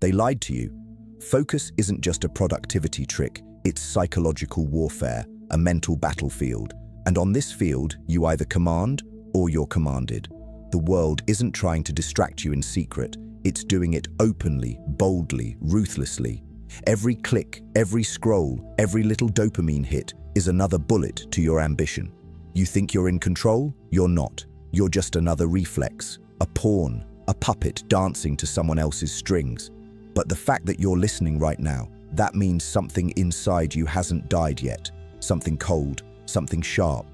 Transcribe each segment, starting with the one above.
They lied to you. Focus isn't just a productivity trick, it's psychological warfare, a mental battlefield. And on this field, you either command or you're commanded. The world isn't trying to distract you in secret, it's doing it openly, boldly, ruthlessly. Every click, every scroll, every little dopamine hit is another bullet to your ambition. You think you're in control? You're not. You're just another reflex, a pawn, a puppet dancing to someone else's strings. But the fact that you're listening right now, that means something inside you hasn't died yet. Something cold, something sharp,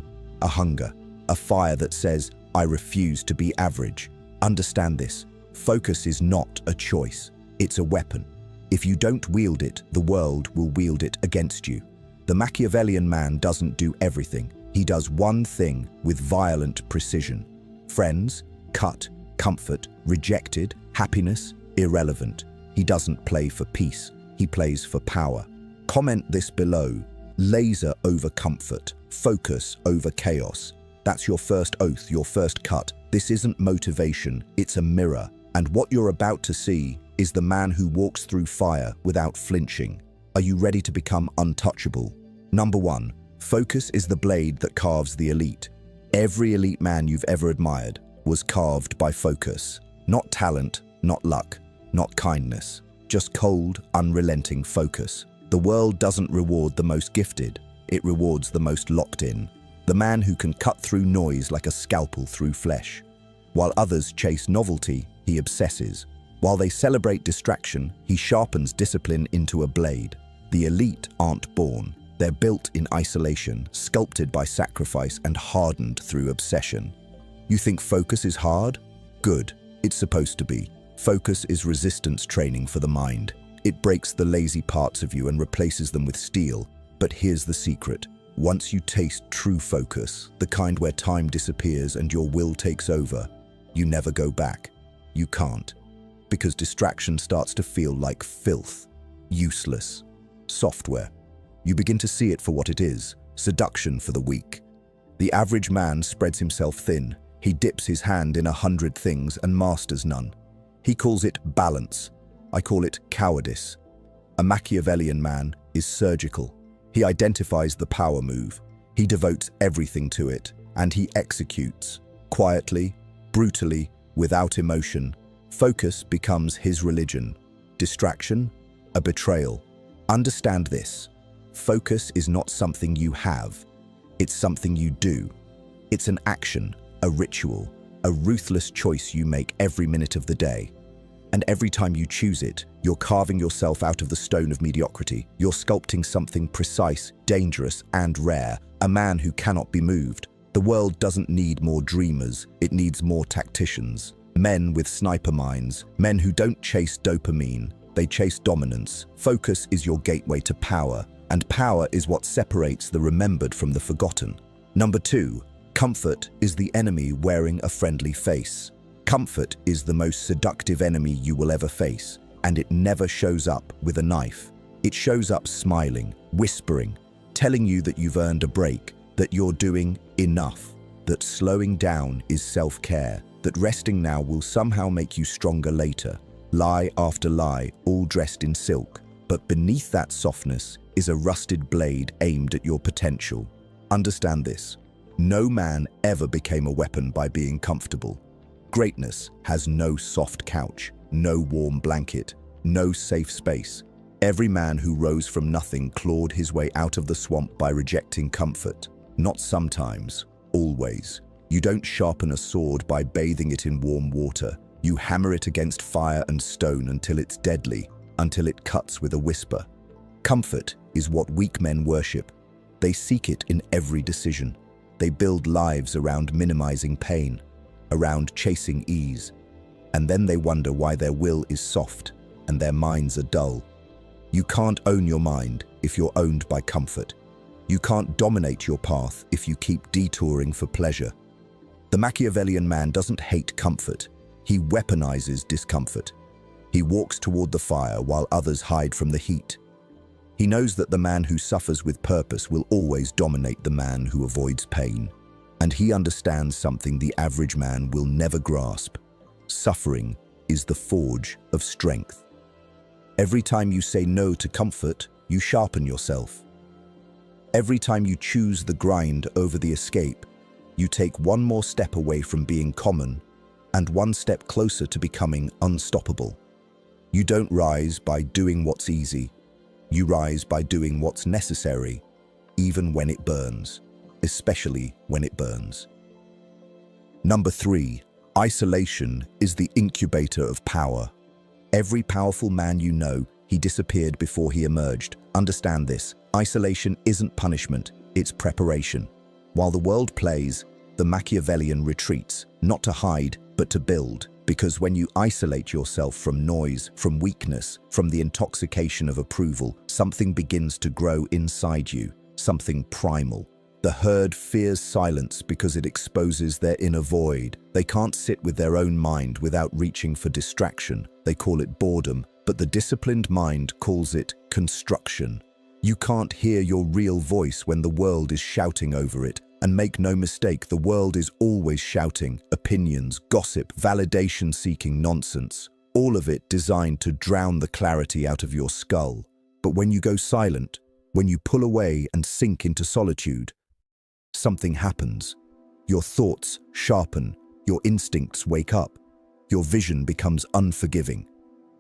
a hunger, a fire that says, I refuse to be average. Understand this. Focus is not a choice. It's a weapon. If you don't wield it, the world will wield it against you. The Machiavellian man doesn't do everything. He does one thing with violent precision. Friends, cut, comfort, rejected, happiness, irrelevant. He doesn't play for peace. He plays for power. Comment this below. Laser over comfort. Focus over chaos. That's your first oath, your first cut. This isn't motivation, it's a mirror. And what you're about to see is the man who walks through fire without flinching. Are you ready to become untouchable? Number 1. Focus is the blade that carves the elite. Every elite man you've ever admired was carved by focus. Not talent, not luck, not kindness. Just cold, unrelenting focus. The world doesn't reward the most gifted. It rewards the most locked in. The man who can cut through noise like a scalpel through flesh. While others chase novelty, he obsesses. While they celebrate distraction, he sharpens discipline into a blade. The elite aren't born. They're built in isolation, sculpted by sacrifice and hardened through obsession. You think focus is hard? Good. It's supposed to be. Focus is resistance training for the mind. It breaks the lazy parts of you and replaces them with steel. But here's the secret. Once you taste true focus, the kind where time disappears and your will takes over, you never go back. You can't. Because distraction starts to feel like filth, useless, software. You begin to see it for what it is, seduction for the weak. The average man spreads himself thin. He dips his hand in 100 things and masters none. He calls it balance. I call it cowardice. A Machiavellian man is surgical. He identifies the power move. He devotes everything to it, and he executes, quietly, brutally, without emotion. Focus becomes his religion. Distraction, a betrayal. Understand this. Focus is not something you have. It's something you do. It's an action, a ritual, a ruthless choice you make every minute of the day. And every time you choose it, you're carving yourself out of the stone of mediocrity. You're sculpting something precise, dangerous, and rare, a man who cannot be moved. The world doesn't need more dreamers, it needs more tacticians. Men with sniper minds, men who don't chase dopamine, they chase dominance. Focus is your gateway to power, and power is what separates the remembered from the forgotten. Number 2, comfort is the enemy wearing a friendly face. Comfort is the most seductive enemy you will ever face, and it never shows up with a knife. It shows up smiling, whispering, telling you that you've earned a break, that you're doing enough, that slowing down is self-care, that resting now will somehow make you stronger later. Lie after lie, all dressed in silk, but beneath that softness is a rusted blade aimed at your potential. Understand this. No man ever became a weapon by being comfortable. Greatness has no soft couch, no warm blanket, no safe space. Every man who rose from nothing clawed his way out of the swamp by rejecting comfort. Not sometimes, always. You don't sharpen a sword by bathing it in warm water. You hammer it against fire and stone until it's deadly, until it cuts with a whisper. Comfort is what weak men worship. They seek it in every decision. They build lives around minimizing pain, around chasing ease. And then they wonder why their will is soft and their minds are dull. You can't own your mind if you're owned by comfort. You can't dominate your path if you keep detouring for pleasure. The Machiavellian man doesn't hate comfort. He weaponizes discomfort. He walks toward the fire while others hide from the heat. He knows that the man who suffers with purpose will always dominate the man who avoids pain. And he understands something the average man will never grasp. Suffering is the forge of strength. Every time you say no to comfort, you sharpen yourself. Every time you choose the grind over the escape, you take one more step away from being common and one step closer to becoming unstoppable. You don't rise by doing what's easy. You rise by doing what's necessary, even when it burns, especially when it burns. Number 3, isolation is the incubator of power. Every powerful man you know, he disappeared before he emerged. Understand this, isolation isn't punishment, it's preparation. While the world plays, the Machiavellian retreats, not to hide, but to build. Because when you isolate yourself from noise, from weakness, from the intoxication of approval, something begins to grow inside you, something primal. The herd fears silence because it exposes their inner void. They can't sit with their own mind without reaching for distraction. They call it boredom, but the disciplined mind calls it construction. You can't hear your real voice when the world is shouting over it. And make no mistake, the world is always shouting opinions, gossip, validation-seeking nonsense, all of it designed to drown the clarity out of your skull. But when you go silent, when you pull away and sink into solitude, something happens. Your thoughts sharpen, your instincts wake up, your vision becomes unforgiving.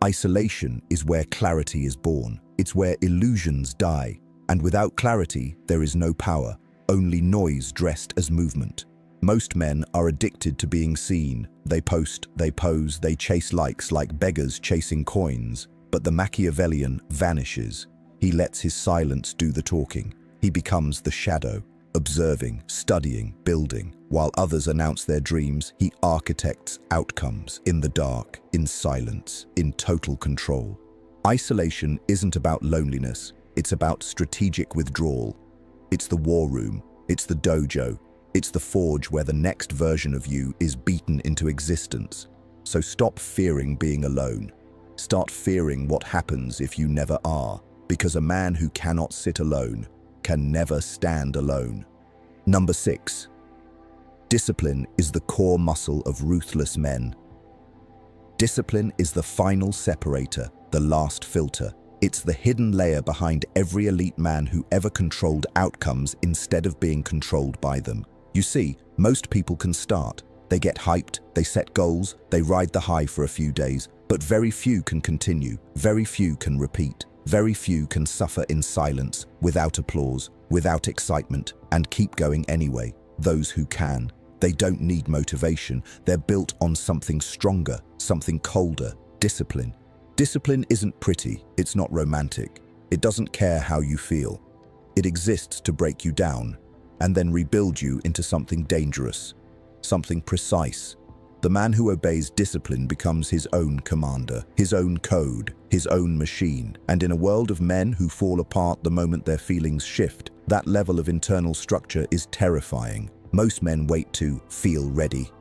Isolation is where clarity is born. It's where illusions die. And without clarity, there is no power. Only noise dressed as movement. Most men are addicted to being seen. They post, they pose, they chase likes like beggars chasing coins. But the Machiavellian vanishes. He lets his silence do the talking. He becomes the shadow, observing, studying, building. While others announce their dreams, he architects outcomes in the dark, in silence, in total control. Isolation isn't about loneliness. It's about strategic withdrawal. It's the war room, it's the dojo, it's the forge where the next version of you is beaten into existence. So stop fearing being alone. Start fearing what happens if you never are, because a man who cannot sit alone can never stand alone. Number 6. Discipline is the core muscle of ruthless men. Discipline is the final separator, the last filter. It's the hidden layer behind every elite man who ever controlled outcomes instead of being controlled by them. You see, most people can start. They get hyped, they set goals, they ride the high for a few days, but very few can continue, very few can repeat, very few can suffer in silence, without applause, without excitement, and keep going anyway. Those who can. They don't need motivation, they're built on something stronger, something colder, discipline. Discipline isn't pretty, it's not romantic. It doesn't care how you feel. It exists to break you down and then rebuild you into something dangerous, something precise. The man who obeys discipline becomes his own commander, his own code, his own machine. And in a world of men who fall apart the moment their feelings shift, that level of internal structure is terrifying. Most men wait to feel ready.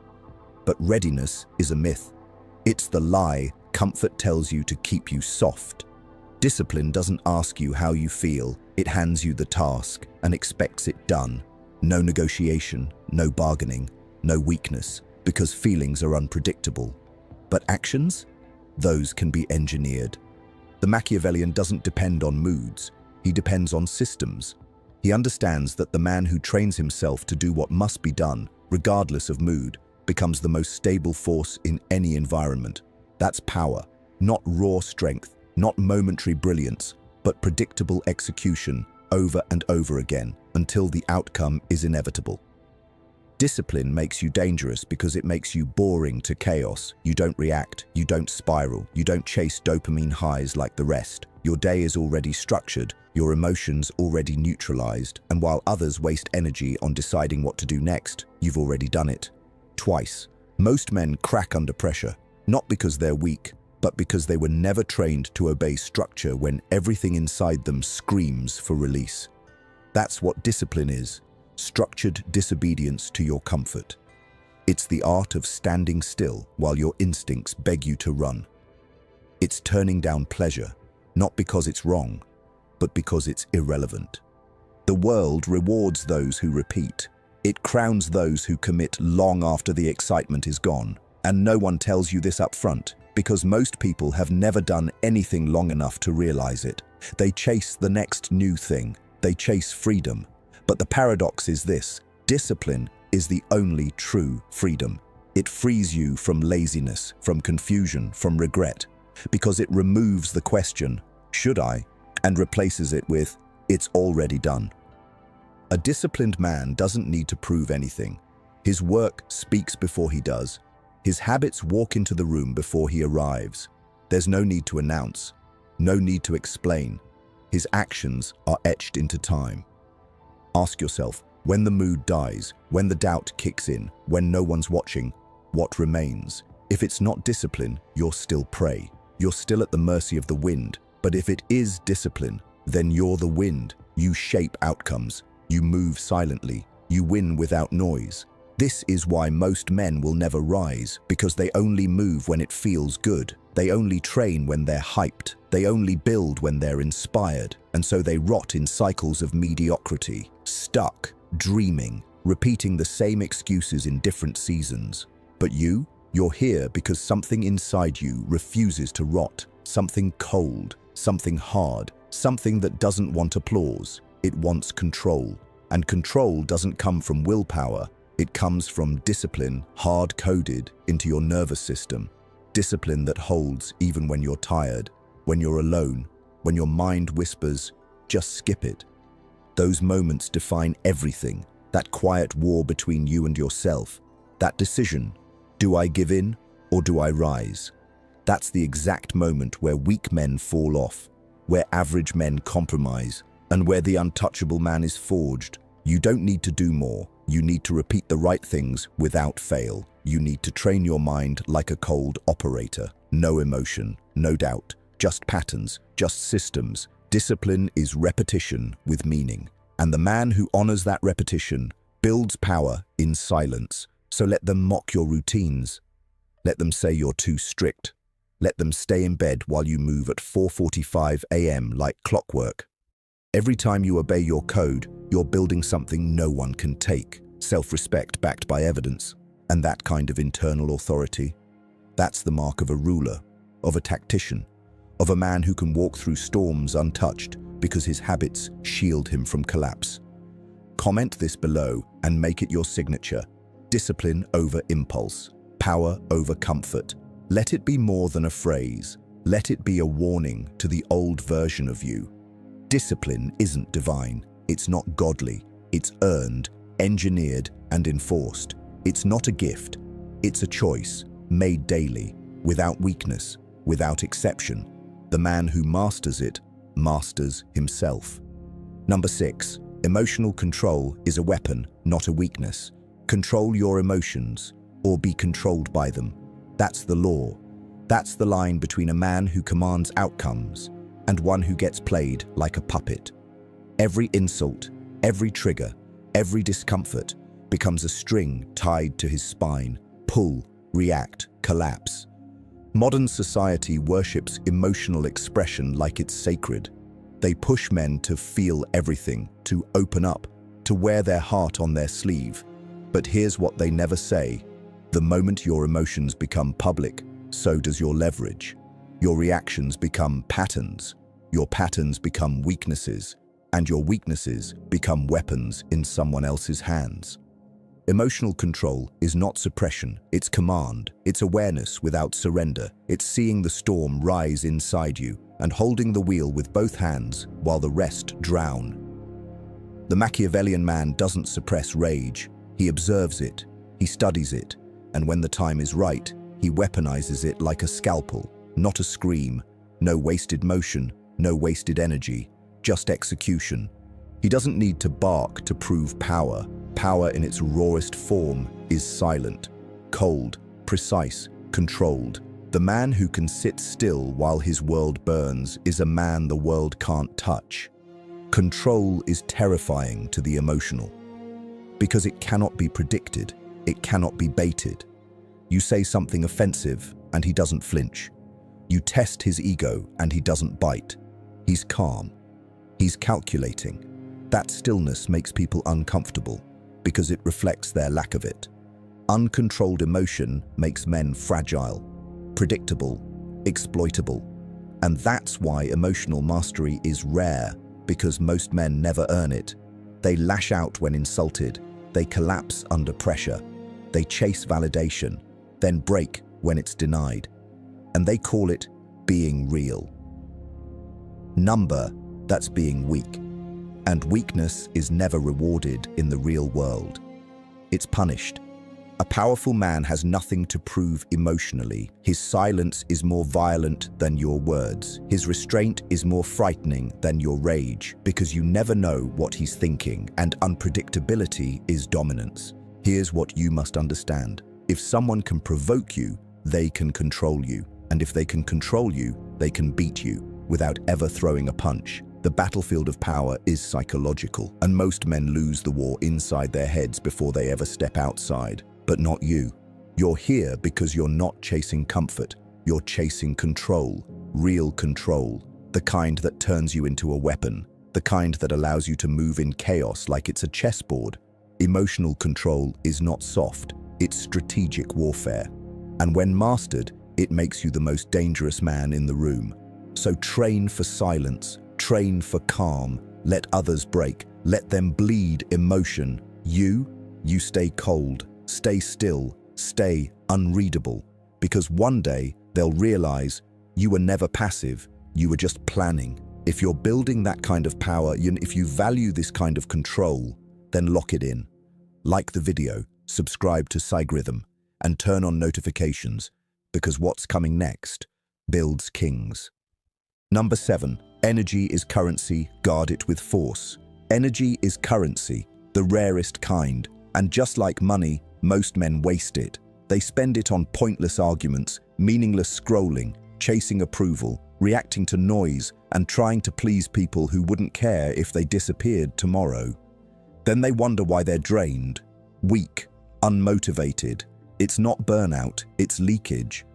But readiness is a myth. It's the lie comfort tells you to keep you soft. Discipline doesn't ask you how you feel, it hands you the task and expects it done. No negotiation, no bargaining, no weakness, because feelings are unpredictable. But actions? Those can be engineered. The Machiavellian doesn't depend on moods, he depends on systems. He understands that the man who trains himself to do what must be done, regardless of mood, becomes the most stable force in any environment. That's power, not raw strength, not momentary brilliance, but predictable execution over and over again until the outcome is inevitable. Discipline makes you dangerous because it makes you boring to chaos. You don't react, you don't spiral, you don't chase dopamine highs like the rest. Your day is already structured, your emotions already neutralized, and while others waste energy on deciding what to do next, you've already done it. Twice. Most men crack under pressure. Not because they're weak, but because they were never trained to obey structure when everything inside them screams for release. That's what discipline is, structured disobedience to your comfort. It's the art of standing still while your instincts beg you to run. It's turning down pleasure, not because it's wrong, but because it's irrelevant. The world rewards those who repeat. It crowns those who commit long after the excitement is gone. And no one tells you this up front. Because most people have never done anything long enough to realize it. They chase the next new thing. They chase freedom. But the paradox is this: discipline is the only true freedom. It frees you from laziness, from confusion, from regret, because it removes the question, "Should I?" and replaces it with, "It's already done." A disciplined man doesn't need to prove anything. His work speaks before he does. His habits walk into the room before he arrives. There's no need to announce, no need to explain. His actions are etched into time. Ask yourself, when the mood dies, when the doubt kicks in, when no one's watching, what remains? If it's not discipline, you're still prey. You're still at the mercy of the wind. But if it is discipline, then you're the wind. You shape outcomes. You move silently. You win without noise. This is why most men will never rise, because they only move when it feels good. They only train when they're hyped. They only build when they're inspired. And so they rot in cycles of mediocrity, stuck, dreaming, repeating the same excuses in different seasons. But you're here because something inside you refuses to rot. Something cold, something hard, something that doesn't want applause. It wants control. And control doesn't come from willpower. It comes from discipline hard-coded into your nervous system. Discipline that holds even when you're tired, when you're alone, when your mind whispers, "Just skip it." Those moments define everything. That quiet war between you and yourself. That decision, do I give in or do I rise? That's the exact moment where weak men fall off, where average men compromise, and where the untouchable man is forged. You don't need to do more. You need to repeat the right things without fail. You need to train your mind like a cold operator. No emotion, no doubt, just patterns, just systems. Discipline is repetition with meaning. And the man who honors that repetition builds power in silence. So let them mock your routines. Let them say you're too strict. Let them stay in bed while you move at 4:45 a.m. like clockwork. Every time you obey your code, you're building something no one can take. Self-respect backed by evidence. And that kind of internal authority, that's the mark of a ruler, of a tactician, of a man who can walk through storms untouched because his habits shield him from collapse. Comment this below and make it your signature. Discipline over impulse, power over comfort. Let it be more than a phrase. Let it be a warning to the old version of you. Discipline isn't divine. It's not godly. It's earned, engineered, and enforced. It's not a gift. It's a choice, made daily, without weakness, without exception. The man who masters it masters himself. Number 6, emotional control is a weapon, not a weakness. Control your emotions, or be controlled by them. That's the law. That's the line between a man who commands outcomes and one who gets played like a puppet. Every insult, every trigger, every discomfort becomes a string tied to his spine. Pull, react, collapse. Modern society worships emotional expression like it's sacred. They push men to feel everything, to open up, to wear their heart on their sleeve. But here's what they never say. The moment your emotions become public, so does your leverage. Your reactions become patterns. Your patterns become weaknesses. And your weaknesses become weapons in someone else's hands. Emotional control is not suppression, it's command. It's awareness without surrender. It's seeing the storm rise inside you and holding the wheel with both hands while the rest drown. The Machiavellian man doesn't suppress rage. He observes it, he studies it, and when the time is right, he weaponizes it like a scalpel. Not a scream, no wasted motion, no wasted energy, just execution. He doesn't need to bark to prove power. Power in its rawest form is silent, cold, precise, controlled. The man who can sit still while his world burns is a man the world can't touch. Control is terrifying to the emotional, because it cannot be predicted, it cannot be baited. You say something offensive and he doesn't flinch. You test his ego and he doesn't bite. He's calm. He's calculating. That stillness makes people uncomfortable because it reflects their lack of it. Uncontrolled emotion makes men fragile. predictable, exploitable. And that's why emotional mastery is rare, because most men never earn it. They lash out when insulted, they collapse under pressure, they chase validation, then break when it's denied. And they call it being real. That's being weak. And weakness is never rewarded in the real world. It's punished. A powerful man has nothing to prove emotionally. His silence is more violent than your words. His restraint is more frightening than your rage, because you never know what he's thinking, and unpredictability is dominance. Here's what you must understand. If someone can provoke you, they can control you. And if they can control you, they can beat you without ever throwing a punch. The battlefield of power is psychological, and most men lose the war inside their heads before they ever step outside. But not you. You're here because you're not chasing comfort. You're chasing control, real control, the kind that turns you into a weapon, the kind that allows you to move in chaos like it's a chessboard. Emotional control is not soft, it's strategic warfare. And when mastered, it makes you the most dangerous man in the room. So train for silence, train for calm, let others break, let them bleed emotion. You stay cold, stay still, stay unreadable, because one day they'll realize you were never passive, you were just planning. If you're building that kind of power, if you value this kind of control, then lock it in. Like the video, subscribe to Psychatric, and turn on notifications, because what's coming next builds kings. 7. Energy is currency, guard it with force. Energy is currency, the rarest kind, and just like money, most men waste it. They spend it on pointless arguments, meaningless scrolling, chasing approval, reacting to noise, and trying to please people who wouldn't care if they disappeared tomorrow. Then they wonder why they're drained, weak, unmotivated. It's not burnout, it's leakage.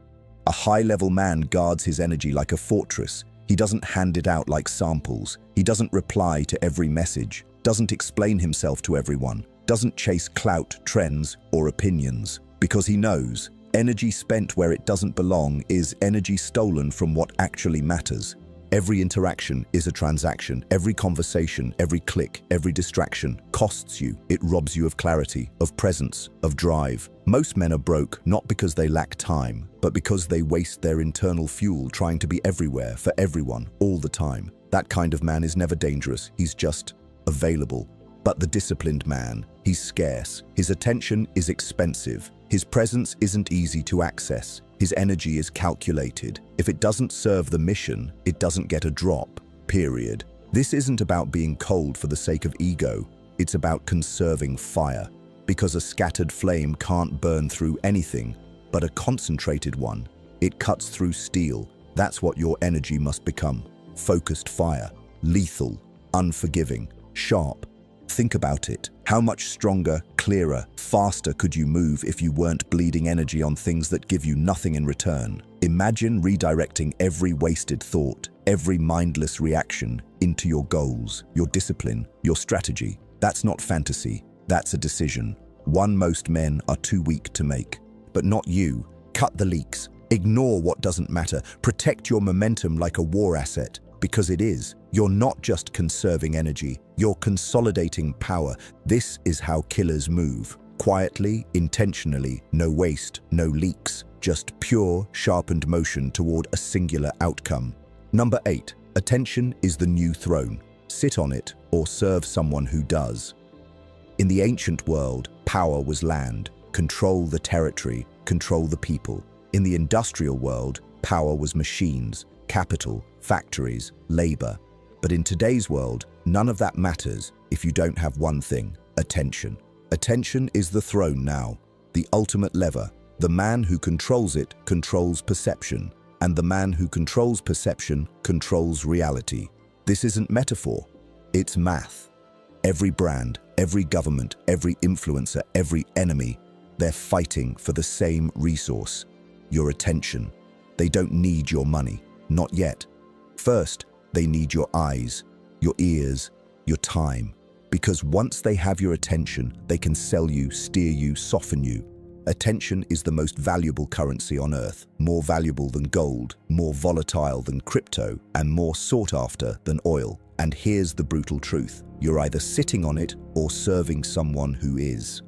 A high-level man guards his energy like a fortress. He doesn't hand it out like samples. He doesn't reply to every message, doesn't explain himself to everyone, doesn't chase clout, trends, or opinions, because he knows energy spent where it doesn't belong is energy stolen from what actually matters. Every interaction is a transaction. Every conversation, every click, every distraction costs you. It robs you of clarity, of presence, of drive. Most men are broke not because they lack time, but because they waste their internal fuel trying to be everywhere for everyone all the time. That kind of man is never dangerous. He's just available. But the disciplined man, he's scarce. His attention is expensive. His presence isn't easy to access. His energy is calculated. If it doesn't serve the mission, it doesn't get a drop, period. This isn't about being cold for the sake of ego. It's about conserving fire. Because a scattered flame can't burn through anything, but a concentrated one, it cuts through steel. That's what your energy must become. Focused fire, lethal, unforgiving, sharp. Think about it. How much stronger, clearer, faster could you move if you weren't bleeding energy on things that give you nothing in return? Imagine redirecting every wasted thought, every mindless reaction into your goals, your discipline, your strategy. That's not fantasy. That's a decision. One most men are too weak to make. But not you. Cut the leaks. Ignore what doesn't matter. Protect your momentum like a war asset. Because it is. You're not just conserving energy, you're consolidating power. This is how killers move. Quietly, intentionally, no waste, no leaks, just pure, sharpened motion toward a singular outcome. 8. Attention is the new throne. Sit on it or serve someone who does. In the ancient world, power was land. Control the territory, control the people. In the industrial world, power was machines, capital, factories, labor. But in today's world, none of that matters if you don't have one thing: attention. Attention is the throne now, the ultimate lever. The man who controls it controls perception, and the man who controls perception controls reality. This isn't metaphor, it's math. Every brand, every government, every influencer, every enemy, they're fighting for the same resource: your attention. They don't need your money, not yet. First, they need your eyes, your ears, your time. Because once they have your attention, they can sell you, steer you, soften you. Attention is the most valuable currency on Earth, more valuable than gold, more volatile than crypto, and more sought after than oil. And here's the brutal truth. You're either sitting on it or serving someone who is.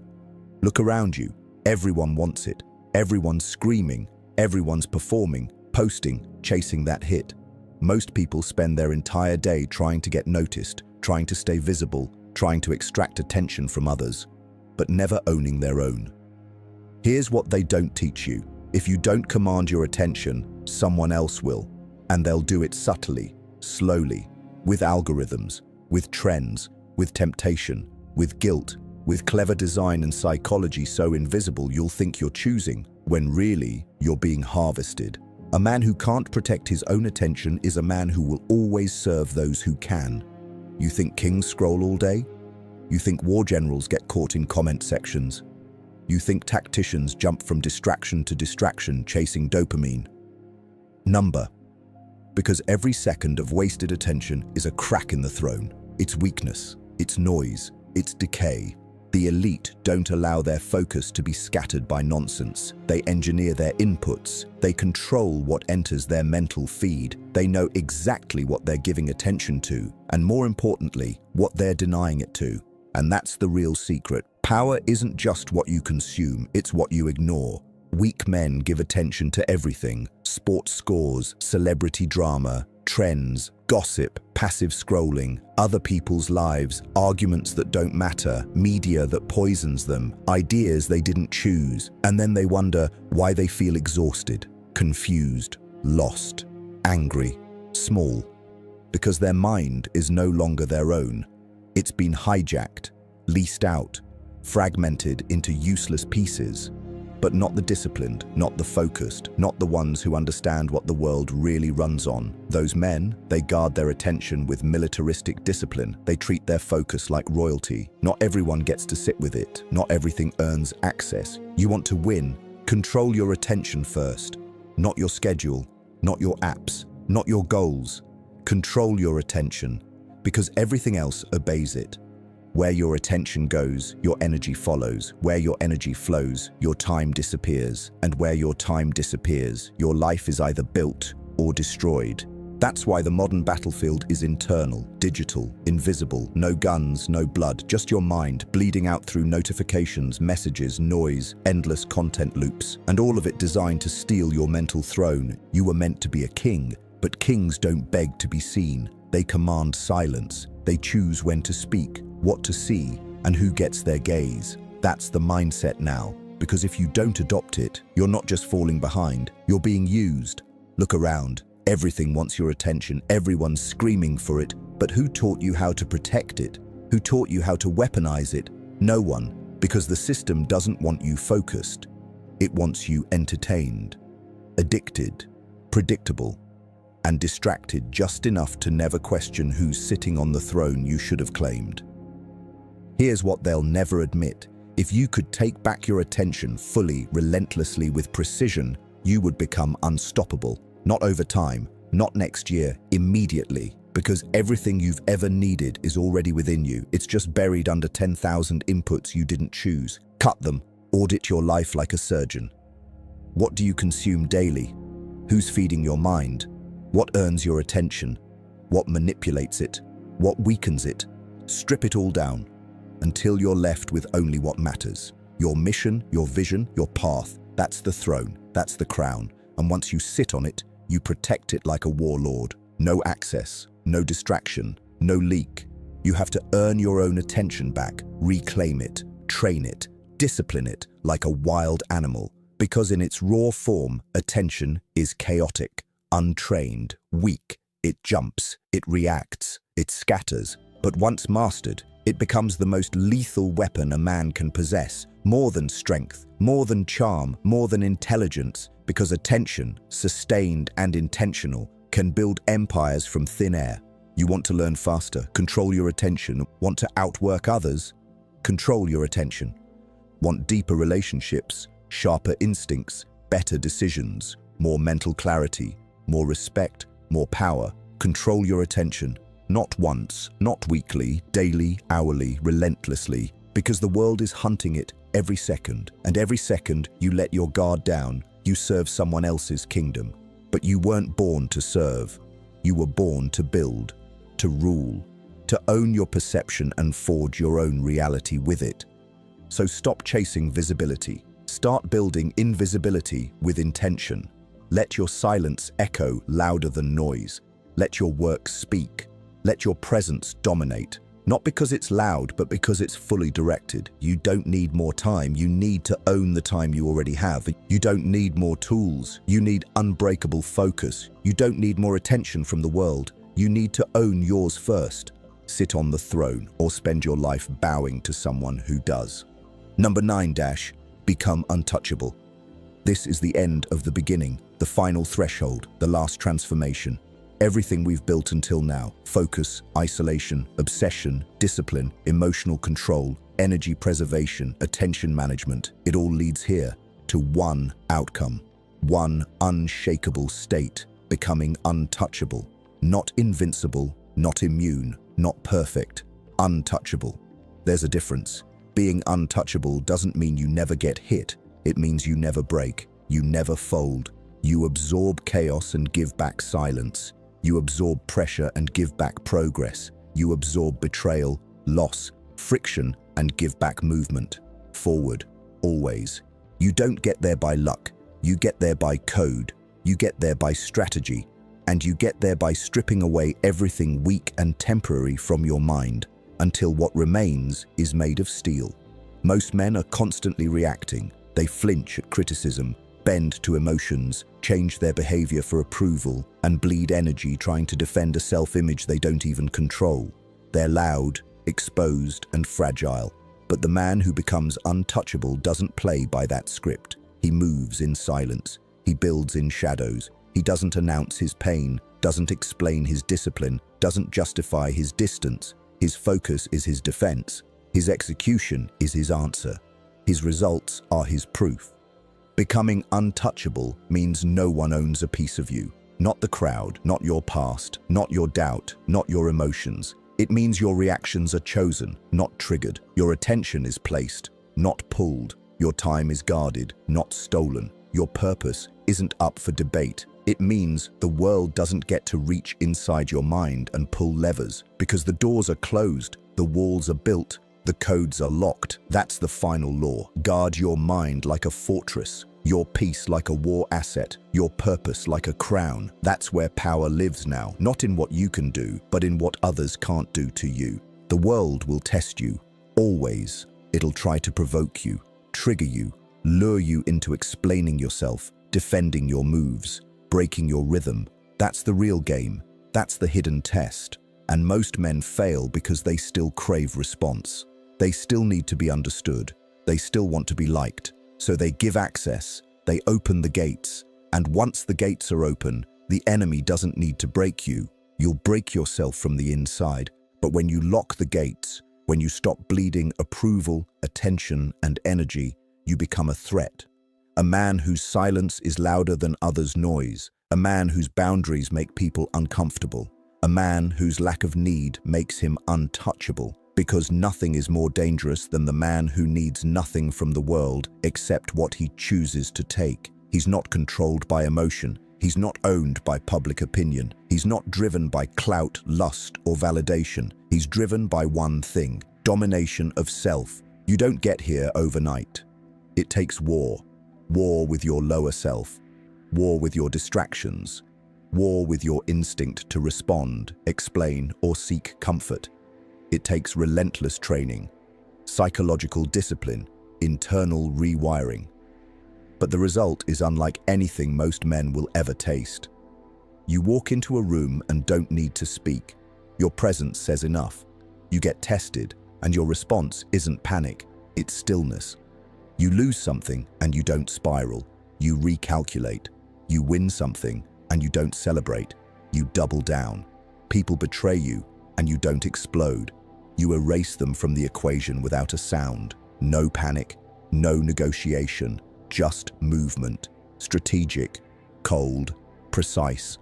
Look around you. Everyone wants it. Everyone's screaming. Everyone's performing, posting, chasing that hit. Most people spend their entire day trying to get noticed, trying to stay visible, trying to extract attention from others, but never owning their own. Here's what they don't teach you. If you don't command your attention, someone else will. And they'll do it subtly, slowly, with algorithms, with trends, with temptation, with guilt, with clever design and psychology so invisible you'll think you're choosing, when really you're being harvested. A man who can't protect his own attention is a man who will always serve those who can. You think kings scroll all day? You think war generals get caught in comment sections? You think tacticians jump from distraction to distraction chasing dopamine? Number. Because every second of wasted attention is a crack in the throne. It's weakness, it's noise, it's decay. The elite don't allow their focus to be scattered by nonsense. They engineer their inputs. They control what enters their mental feed. They know exactly what they're giving attention to, and more importantly, what they're denying it to. And that's the real secret. Power isn't just what you consume, it's what you ignore. Weak men give attention to everything: sports scores, celebrity drama, trends, gossip, passive scrolling, other people's lives, arguments that don't matter, media that poisons them, ideas they didn't choose, and then they wonder why they feel exhausted, confused, lost, angry, small. Because their mind is no longer their own. It's been hijacked, leased out, fragmented into useless pieces. But not the disciplined, not the focused, not the ones who understand what the world really runs on. Those men, they guard their attention with militaristic discipline. They treat their focus like royalty. Not everyone gets to sit with it. Not everything earns access. You want to win? Control your attention first. Not your schedule, not your apps, not your goals. Control your attention, because everything else obeys it. Where your attention goes, your energy follows. Where your energy flows, your time disappears. And where your time disappears, your life is either built or destroyed. That's why the modern battlefield is internal, digital, invisible. No guns, no blood, just your mind bleeding out through notifications, messages, noise, endless content loops. And all of it designed to steal your mental throne. You were meant to be a king, but kings don't beg to be seen. They command silence. They choose when to speak, what to see, and who gets their gaze. That's the mindset now, because if you don't adopt it, you're not just falling behind, you're being used. Look around. Everything wants your attention. Everyone's screaming for it. But who taught you how to protect it? Who taught you how to weaponize it? No one, because the system doesn't want you focused. It wants you entertained, addicted, predictable, and distracted just enough to never question who's sitting on the throne you should have claimed. Here's what they'll never admit. If you could take back your attention fully, relentlessly, with precision, you would become unstoppable. Not over time, not next year, immediately. Because everything you've ever needed is already within you. It's just buried under 10,000 inputs you didn't choose. Cut them. Audit your life like a surgeon. What do you consume daily? Who's feeding your mind? What earns your attention? What manipulates it? What weakens it? Strip it all down until you're left with only what matters. Your mission, your vision, your path. That's the throne. That's the crown. And once you sit on it, you protect it like a warlord. No access, no distraction, no leak. You have to earn your own attention back, reclaim it, train it, discipline it like a wild animal. Because in its raw form, attention is chaotic, untrained, weak. It jumps, it reacts, it scatters. But once mastered, it becomes the most lethal weapon a man can possess. More than strength, more than charm, more than intelligence. Because attention, sustained and intentional, can build empires from thin air. You want to learn faster, control your attention. Want to outwork others? Control your attention. Want deeper relationships, sharper instincts, better decisions, more mental clarity, more respect, more power? Control your attention. Not once, not weekly, daily, hourly, relentlessly. Because the world is hunting it every second, and every second you let your guard down, you serve someone else's kingdom. But you weren't born to serve. You were born to build, to rule, to own your perception and forge your own reality with it. So stop chasing visibility. Start building invisibility with intention. Let your silence echo louder than noise. Let your work speak. Let your presence dominate. Not because it's loud, but because it's fully directed. You don't need more time. You need to own the time you already have. You don't need more tools. You need unbreakable focus. You don't need more attention from the world. You need to own yours first. Sit on the throne or spend your life bowing to someone who does. Number 9 dash, become untouchable. This is the end of the beginning, the final threshold, the last transformation. Everything we've built until now, focus, isolation, obsession, discipline, emotional control, energy preservation, attention management, it all leads here to one outcome, one unshakable state, becoming untouchable. Not invincible, not immune, not perfect, untouchable. There's a difference. Being untouchable doesn't mean you never get hit. It means you never break, you never fold. You absorb chaos and give back silence. You absorb pressure and give back progress. You absorb betrayal, loss, friction, and give back movement. Forward, always. You don't get there by luck. You get there by code. You get there by strategy. And you get there by stripping away everything weak and temporary from your mind, until what remains is made of steel. Most men are constantly reacting. They flinch at criticism, bend to emotions, change their behavior for approval, and bleed energy trying to defend a self-image they don't even control. They're loud, exposed, and fragile. But the man who becomes untouchable doesn't play by that script. He moves in silence. He builds in shadows. He doesn't announce his pain, doesn't explain his discipline, doesn't justify his distance. His focus is his defense. His execution is his answer. His results are his proof. Becoming untouchable means no one owns a piece of you. Not the crowd, not your past, not your doubt, not your emotions. It means your reactions are chosen, not triggered. Your attention is placed, not pulled. Your time is guarded, not stolen. Your purpose isn't up for debate. It means the world doesn't get to reach inside your mind and pull levers, because the doors are closed, the walls are built, the codes are locked. That's the final law. Guard your mind like a fortress, your peace like a war asset, your purpose like a crown. That's where power lives now, not in what you can do, but in what others can't do to you. The world will test you, always. It'll try to provoke you, trigger you, lure you into explaining yourself, defending your moves, breaking your rhythm. That's the real game. That's the hidden test. And most men fail because they still crave response. They still need to be understood. They still want to be liked. So they give access, they open the gates. And once the gates are open, the enemy doesn't need to break you. You'll break yourself from the inside. But when you lock the gates, when you stop bleeding approval, attention, and energy, you become a threat. A man whose silence is louder than others' noise. A man whose boundaries make people uncomfortable. A man whose lack of need makes him untouchable. Because nothing is more dangerous than the man who needs nothing from the world except what he chooses to take. He's not controlled by emotion. He's not owned by public opinion. He's not driven by clout, lust, or validation. He's driven by one thing: domination of self. You don't get here overnight. It takes war. War with your lower self. War with your distractions. War with your instinct to respond, explain, or seek comfort. It takes relentless training, psychological discipline, internal rewiring. But the result is unlike anything most men will ever taste. You walk into a room and don't need to speak. Your presence says enough. You get tested, and your response isn't panic, it's stillness. You lose something and you don't spiral. You recalculate. You win something and you don't celebrate. You double down. People betray you and you don't explode. You erase them from the equation without a sound. No panic, no negotiation, just movement. Strategic, cold, precise.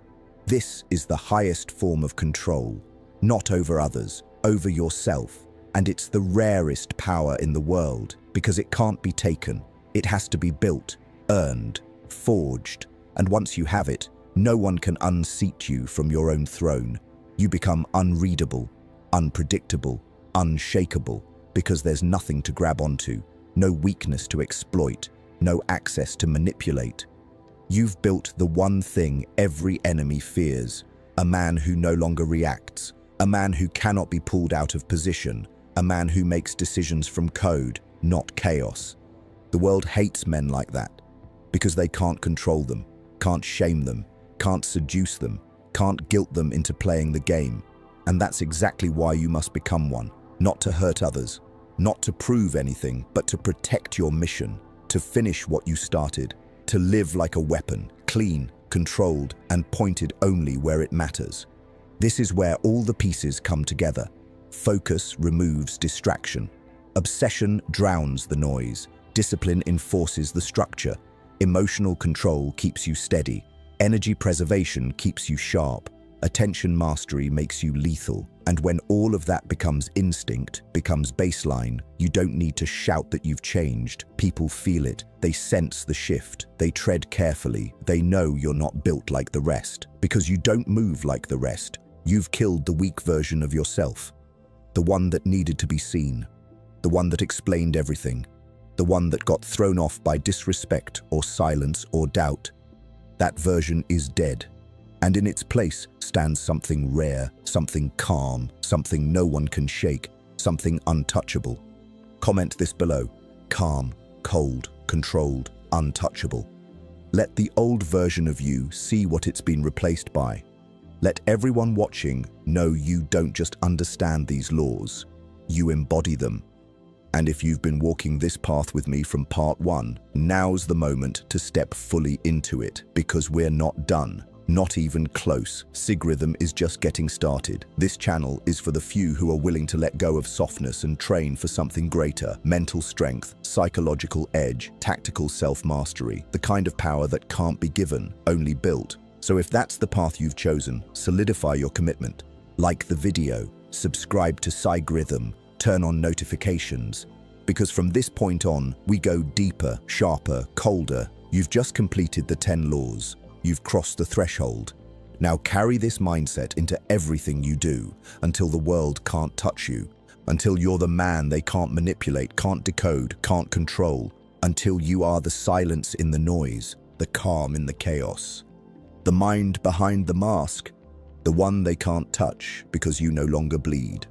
This is the highest form of control, not over others, over yourself. And it's the rarest power in the world because it can't be taken. It has to be built, earned, forged. And once you have it, no one can unseat you from your own throne. You become unreadable, unpredictable, unshakable, because there's nothing to grab onto, no weakness to exploit, no access to manipulate. You've built the one thing every enemy fears, a man who no longer reacts, a man who cannot be pulled out of position, a man who makes decisions from code, not chaos. The world hates men like that because they can't control them, can't shame them, can't seduce them, can't guilt them into playing the game. And that's exactly why you must become one, not to hurt others, not to prove anything, but to protect your mission, to finish what you started, to live like a weapon, clean, controlled, and pointed only where it matters. This is where all the pieces come together. Focus removes distraction. Obsession drowns the noise. Discipline enforces the structure. Emotional control keeps you steady. Energy preservation keeps you sharp. Attention mastery makes you lethal. And when all of that becomes instinct, becomes baseline, you don't need to shout that you've changed. People feel it. They sense the shift. They tread carefully. They know you're not built like the rest. Because you don't move like the rest. You've killed the weak version of yourself. The one that needed to be seen. The one that explained everything. The one that got thrown off by disrespect or silence or doubt. That version is dead. And in its place stands something rare, something calm, something no one can shake, something untouchable. Comment this below. Calm, cold, controlled, untouchable. Let the old version of you see what it's been replaced by. Let everyone watching know you don't just understand these laws, you embody them. And if you've been walking this path with me from part 1, now's the moment to step fully into it, because we're not done. Not even close. Psychatric is just getting started. This channel is for the few who are willing to let go of softness and train for something greater. Mental strength, psychological edge, tactical self-mastery. The kind of power that can't be given, only built. So if that's the path you've chosen, solidify your commitment. Like the video, subscribe to Psychatric, turn on notifications. Because from this point on, we go deeper, sharper, colder. You've just completed the 10 laws. You've crossed the threshold. Now carry this mindset into everything you do until the world can't touch you, until you're the man they can't manipulate, can't decode, can't control, until you are the silence in the noise, the calm in the chaos. The mind behind the mask, the one they can't touch because you no longer bleed.